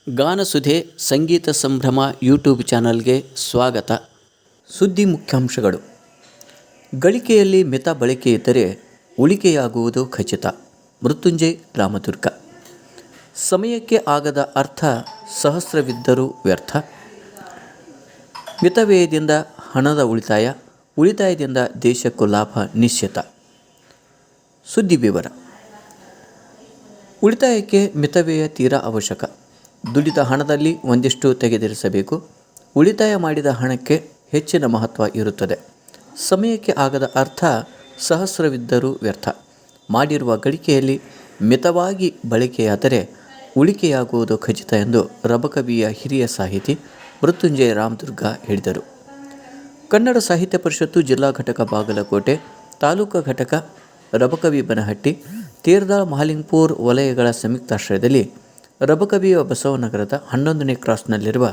ಗಾನಸುಧೆ ಸಂಗೀತ ಸಂಭ್ರಮ ಯೂಟ್ಯೂಬ್ ಚಾನಲ್ಗೆ ಸ್ವಾಗತ. ಸುದ್ದಿ ಮುಖ್ಯಾಂಶಗಳು. ಗಳಿಕೆಯಲ್ಲಿ ಮಿತ ಬಳಕೆ ಇದ್ದರೆ ಉಳಿಕೆಯಾಗುವುದು ಖಚಿತ. ಮೃತ್ಯುಂಜಯ ರಾಮದುರ್ಗ. ಸಮಯಕ್ಕೆ ಆಗದ ಅರ್ಥ ಸಹಸ್ರವಿದ್ದರೂ ವ್ಯರ್ಥ. ಮಿತವ್ಯಯದಿಂದ ಹಣದ ಉಳಿತಾಯ, ಉಳಿತಾಯದಿಂದ ದೇಶಕ್ಕೂ ಲಾಭ ನಿಶ್ಚಿತ. ಸುದ್ದಿ ವಿವರ. ಉಳಿತಾಯಕ್ಕೆ ಮಿತವ್ಯಯ ತೀರಾ ಅವಶ್ಯಕ. ದುಡಿದ ಹಣದಲ್ಲಿ ಒಂದಿಷ್ಟು ತೆಗೆದಿರಿಸಬೇಕು. ಉಳಿತಾಯ ಮಾಡಿದ ಹಣಕ್ಕೆ ಹೆಚ್ಚಿನ ಮಹತ್ವ ಇರುತ್ತದೆ. ಸಮಯಕ್ಕೆ ಆಗದ ಅರ್ಥ ಸಹಸ್ರವಿದ್ದರೂ ವ್ಯರ್ಥ. ಮಾಡಿರುವ ಗಳಿಕೆಯಲ್ಲಿ ಮಿತವಾಗಿ ಬಳಕೆಯಾದರೆ ಉಳಿಕೆಯಾಗುವುದು ಖಚಿತ ಎಂದು ರಬಕವಿಯ ಹಿರಿಯ ಸಾಹಿತಿ ಮೃತ್ಯುಂಜಯ ರಾಮದುರ್ಗ ಹೇಳಿದರು. ಕನ್ನಡ ಸಾಹಿತ್ಯ ಪರಿಷತ್ತು ಜಿಲ್ಲಾ ಘಟಕ ಬಾಗಲಕೋಟೆ, ತಾಲೂಕು ಘಟಕ ರಬಕವಿ ಬನಹಟ್ಟಿ, ತೇರದಾಳ ಮಹಾಲಿಂಗಪುರ ವಲಯಗಳ ಸಂಯುಕ್ತಾಶ್ರಯದಲ್ಲಿ ರಬಕವಿಯ ಬಸವನಗರದ 11ನೇ ಕ್ರಾಸ್ನಲ್ಲಿರುವ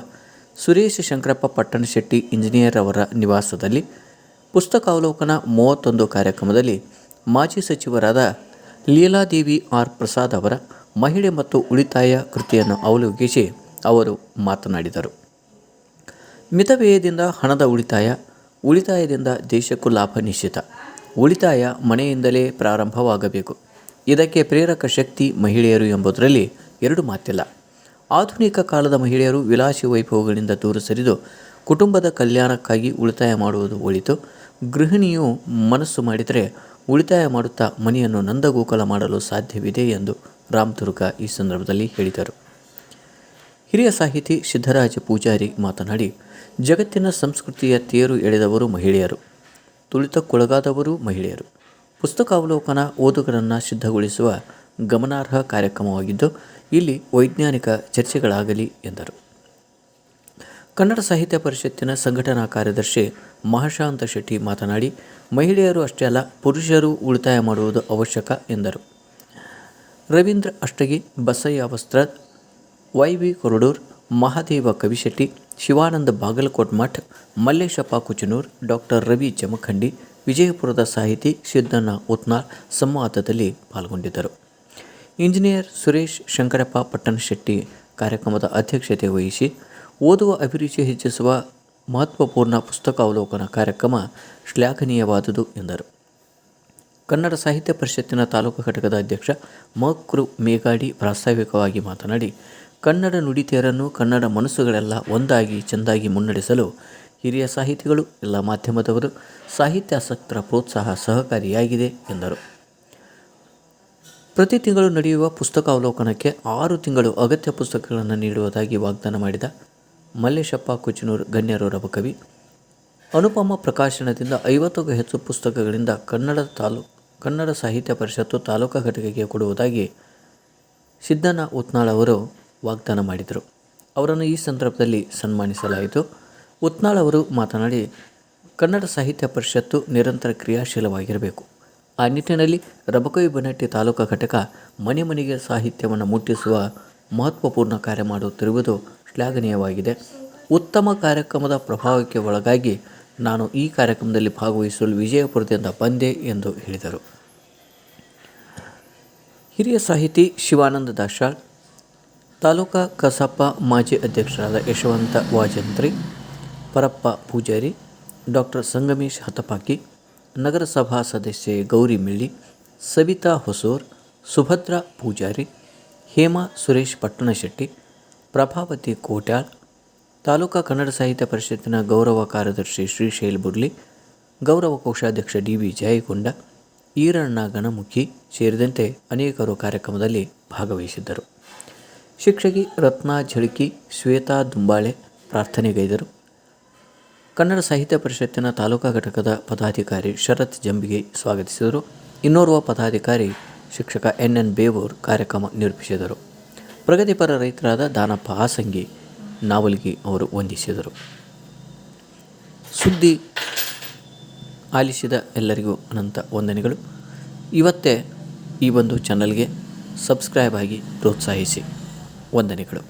ಸುರೇಶ ಶಂಕರಪ್ಪ ಪಟ್ಟಣಶೆಟ್ಟಿ ಇಂಜಿನಿಯರ್ ಅವರ ನಿವಾಸದಲ್ಲಿ ಪುಸ್ತಕಾವಲೋಕನ 31 ಕಾರ್ಯಕ್ರಮದಲ್ಲಿ ಮಾಜಿ ಸಚಿವರಾದ ಲೀಲಾದೇವಿ ಆರ್ ಪ್ರಸಾದ್ ಅವರ ಮಹಿಳೆ ಮತ್ತು ಉಳಿತಾಯ ಕೃತಿಯನ್ನು ಅವಲೋಕಿಸಿ ಅವರು ಮಾತನಾಡಿದರು. ಮಿತವ್ಯಯದಿಂದ ಹಣದ ಉಳಿತಾಯ, ಉಳಿತಾಯದಿಂದ ದೇಶಕ್ಕೂ ಲಾಭ ನಿಶ್ಚಿತ. ಉಳಿತಾಯ ಮನೆಯಿಂದಲೇ ಪ್ರಾರಂಭವಾಗಬೇಕು. ಇದಕ್ಕೆ ಪ್ರೇರಕ ಶಕ್ತಿ ಮಹಿಳೆಯರು ಎಂಬುದರಲ್ಲಿ ಎರಡು ಮಾತಿಲ್ಲ. ಆಧುನಿಕ ಕಾಲದ ಮಹಿಳೆಯರು ವಿಲಾಸಿ ವೈಭವಗಳಿಂದ ದೂರ ಸರಿದು ಕುಟುಂಬದ ಕಲ್ಯಾಣಕ್ಕಾಗಿ ಉಳಿತಾಯ ಮಾಡುವುದು ಒಳಿತು. ಗೃಹಿಣಿಯು ಮನಸ್ಸು ಮಾಡಿದರೆ ಉಳಿತಾಯ ಮಾಡುತ್ತಾ ಮನೆಯನ್ನು ನಂದಗೋಕುಲ ಮಾಡಲು ಸಾಧ್ಯವಿದೆ ಎಂದು ರಾಮದುರ್ಗ ಈ ಸಂದರ್ಭದಲ್ಲಿ ಹೇಳಿದರು. ಹಿರಿಯ ಸಾಹಿತಿ ಸಿದ್ದರಾಜ ಪೂಜಾರಿ ಮಾತನಾಡಿ, ಜಗತ್ತಿನ ಸಂಸ್ಕೃತಿಯ ತೇರು ಎಳೆದವರು ಮಹಿಳೆಯರು, ತುಳಿತಕ್ಕೊಳಗಾದವರು ಮಹಿಳೆಯರು. ಪುಸ್ತಕಾವಲೋಕನ ಓದುಗರನ್ನು ಸಿದ್ಧಗೊಳಿಸುವ ಗಮನಾರ್ಹ ಕಾರ್ಯಕ್ರಮವಾಗಿದ್ದು, ಇಲ್ಲಿ ವೈಜ್ಞಾನಿಕ ಚರ್ಚೆಗಳಾಗಲಿ ಎಂದರು. ಕನ್ನಡ ಸಾಹಿತ್ಯ ಪರಿಷತ್ತಿನ ಸಂಘಟನಾ ಕಾರ್ಯದರ್ಶಿ ಮಹಾಶಾಂತ ಶೆಟ್ಟಿ ಮಾತನಾಡಿ, ಮಹಿಳೆಯರು ಅಷ್ಟೇ ಅಲ್ಲ, ಪುರುಷರು ಉಳಿತಾಯ ಮಾಡುವುದು ಅವಶ್ಯಕ ಎಂದರು. ರವೀಂದ್ರ ಅಷ್ಟಗಿ, ಬಸಯ್ಯ ವಸ್ತ್ರದ್, ವೈ.ವಿ. ಕೊರಡೂರ್, ಮಹಾದೇವ ಕವಿಶೆಟ್ಟಿ, ಶಿವಾನಂದ ಬಾಗಲಕೋಟ್ ಮಠ್, ಮಲ್ಲೇಶಪ್ಪ ಕುಚನೂರ್, ಡಾಕ್ಟರ್ ರವಿ ಜಮಖಂಡಿ, ವಿಜಯಪುರದ ಸಾಹಿತಿ ಸಿದ್ದಣ್ಣ ಉತ್ನಾಳ್ ಸಂವಾದದಲ್ಲಿ ಪಾಲ್ಗೊಂಡಿದ್ದರು. ಇಂಜಿನಿಯರ್ ಸುರೇಶ್ ಶಂಕರಪ್ಪ ಪಟ್ಟಣಶೆಟ್ಟಿ ಕಾರ್ಯಕ್ರಮದ ಅಧ್ಯಕ್ಷತೆ ವಹಿಸಿ, ಓದುವ ಅಭಿರುಚಿ ಹೆಚ್ಚಿಸುವ ಮಹತ್ವಪೂರ್ಣ ಪುಸ್ತಕಾವಲೋಕನ ಕಾರ್ಯಕ್ರಮ ಶ್ಲಾಘನೀಯವಾದುದು ಎಂದರು. ಕನ್ನಡ ಸಾಹಿತ್ಯ ಪರಿಷತ್ತಿನ ತಾಲೂಕು ಘಟಕದ ಅಧ್ಯಕ್ಷ ಮ.ಕೃ. ಮೇಗಾಡಿ ಪ್ರಾಸ್ತಾವಿಕವಾಗಿ ಮಾತನಾಡಿ, ಕನ್ನಡ ನುಡಿತೇರನ್ನು ಕನ್ನಡ ಮನಸ್ಸುಗಳೆಲ್ಲ ಒಂದಾಗಿ ಚೆಂದಾಗಿ ಮುನ್ನಡೆಸಲು ಹಿರಿಯ ಸಾಹಿತಿಗಳು, ಎಲ್ಲ ಮಾಧ್ಯಮದವರು, ಸಾಹಿತ್ಯಾಸಕ್ತರ ಪ್ರೋತ್ಸಾಹ ಸಹಕಾರಿಯಾಗಿದೆ ಎಂದರು. ಪ್ರತಿ ತಿಂಗಳು ನಡೆಯುವ ಪುಸ್ತಕಾವಲೋಕನಕ್ಕೆ 6 ತಿಂಗಳು ಅಗತ್ಯ ಪುಸ್ತಕಗಳನ್ನು ನೀಡುವುದಾಗಿ ವಾಗ್ದಾನ ಮಾಡಿದ ಮಲ್ಲೇಶಪ್ಪ ಕುಚನೂರ್ ಗಣ್ಯರು ರಬಕವಿ, ಅನುಪಮ ಪ್ರಕಾಶನದಿಂದ 50ಕ್ಕೂ ಹೆಚ್ಚು ಪುಸ್ತಕಗಳಿಂದ ಕನ್ನಡ ಸಾಹಿತ್ಯ ಪರಿಷತ್ತು ತಾಲೂಕು ಘಟಕಕ್ಕೆ ಕೊಡುವುದಾಗಿ ಸಿದ್ದಣ್ಣ ಉತ್ನಾಳ್ ಅವರು ವಾಗ್ದಾನ ಮಾಡಿದರು. ಅವರನ್ನು ಈ ಸಂದರ್ಭದಲ್ಲಿ ಸನ್ಮಾನಿಸಲಾಯಿತು. ಉತ್ನಾಳ್ ಅವರು ಮಾತನಾಡಿ, ಕನ್ನಡ ಸಾಹಿತ್ಯ ಪರಿಷತ್ತು ನಿರಂತರ ಕ್ರಿಯಾಶೀಲವಾಗಿರಬೇಕು. ಆ ನಿಟ್ಟಿನಲ್ಲಿ ರಬಕವಿ ಬನಹಟ್ಟಿ ತಾಲೂಕು ಘಟಕ ಮನೆ ಮನೆಗೆ ಸಾಹಿತ್ಯವನ್ನು ಮುಟ್ಟಿಸುವ ಮಹತ್ವಪೂರ್ಣ ಕಾರ್ಯ ಮಾಡುತ್ತಿರುವುದು ಶ್ಲಾಘನೀಯವಾಗಿದೆ. ಉತ್ತಮ ಕಾರ್ಯಕ್ರಮದ ಪ್ರಭಾವಕ್ಕೆ ಒಳಗಾಗಿ ನಾನು ಈ ಕಾರ್ಯಕ್ರಮದಲ್ಲಿ ಭಾಗವಹಿಸಲು ವಿಜಯಪುರದಿಂದ ಬಂದೆ ಎಂದು ಹೇಳಿದರು. ಹಿರಿಯ ಸಾಹಿತಿ ಶಿವಾನಂದ ದಾಶಾಳ್, ತಾಲೂಕಾ ಕಸಾಪ ಮಾಜಿ ಅಧ್ಯಕ್ಷರಾದ ಯಶವಂತ ವಾಜಂತ್ರಿ, ಪರಪ್ಪ ಪೂಜಾರಿ, ಡಾಕ್ಟರ್ ಸಂಗಮೇಶ್ ಹತಪಾಕಿ, ನಗರಸಭಾ ಸದಸ್ಯೆ ಗೌರಿ ಮಿಳ್ಳಿ, ಸವಿತಾ ಹೊಸೂರ್, ಸುಭದ್ರಾ ಪೂಜಾರಿ, ಹೇಮಾ ಸುರೇಶ್ ಪಟ್ಟಣಶೆಟ್ಟಿ, ಪ್ರಭಾವತಿ ಕೋಟ್ಯಾಳ್, ತಾಲೂಕಾ ಕನ್ನಡ ಸಾಹಿತ್ಯ ಪರಿಷತ್ತಿನ ಗೌರವ ಕಾರ್ಯದರ್ಶಿ ಶ್ರೀಶೈಲ್ ಬುರ್ಲಿ, ಗೌರವ ಕೋಶಾಧ್ಯಕ್ಷ ಡಿ.ವಿ. ಜಯಗೊಂಡ, ಈರಣ್ಣ ಗಣಮುಖಿ ಸೇರಿದಂತೆ ಅನೇಕರು ಕಾರ್ಯಕ್ರಮದಲ್ಲಿ ಭಾಗವಹಿಸಿದ್ದರು. ಶಿಕ್ಷಕಿ ರತ್ನಾ ಝಳಕಿ, ಶ್ವೇತಾ ದುಂಬಾಳೆ ಪ್ರಾರ್ಥನೆಗೈದರು. ಕನ್ನಡ ಸಾಹಿತ್ಯ ಪರಿಷತ್ತಿನ ತಾಲೂಕಾ ಘಟಕದ ಪದಾಧಿಕಾರಿ ಶರತ್ ಜಂಬಿಗೆ ಸ್ವಾಗತಿಸಿದರು. ಇನ್ನೋರ್ವ ಪದಾಧಿಕಾರಿ ಶಿಕ್ಷಕ ಎನ್.ಎನ್. ಬೇವೂರ್ ಕಾರ್ಯಕ್ರಮ ನಿರೂಪಿಸಿದರು. ಪ್ರಗತಿಪರ ರೈತರಾದ ದಾನಪ್ಪ ಹಾಸಂಗಿ, ನಾವಲ್ಗಿ ಅವರು ವಂದಿಸಿದರು. ಸುದ್ದಿ ಆಲಿಸಿದ ಎಲ್ಲರಿಗೂ ಅನಂತ ವಂದನೆಗಳು. ಇವತ್ತೇ ಈ ಒಂದು ಚಾನಲ್ಗೆ ಸಬ್ಸ್ಕ್ರೈಬ್ ಆಗಿ ಪ್ರೋತ್ಸಾಹಿಸಿ. ವಂದನೆಗಳು.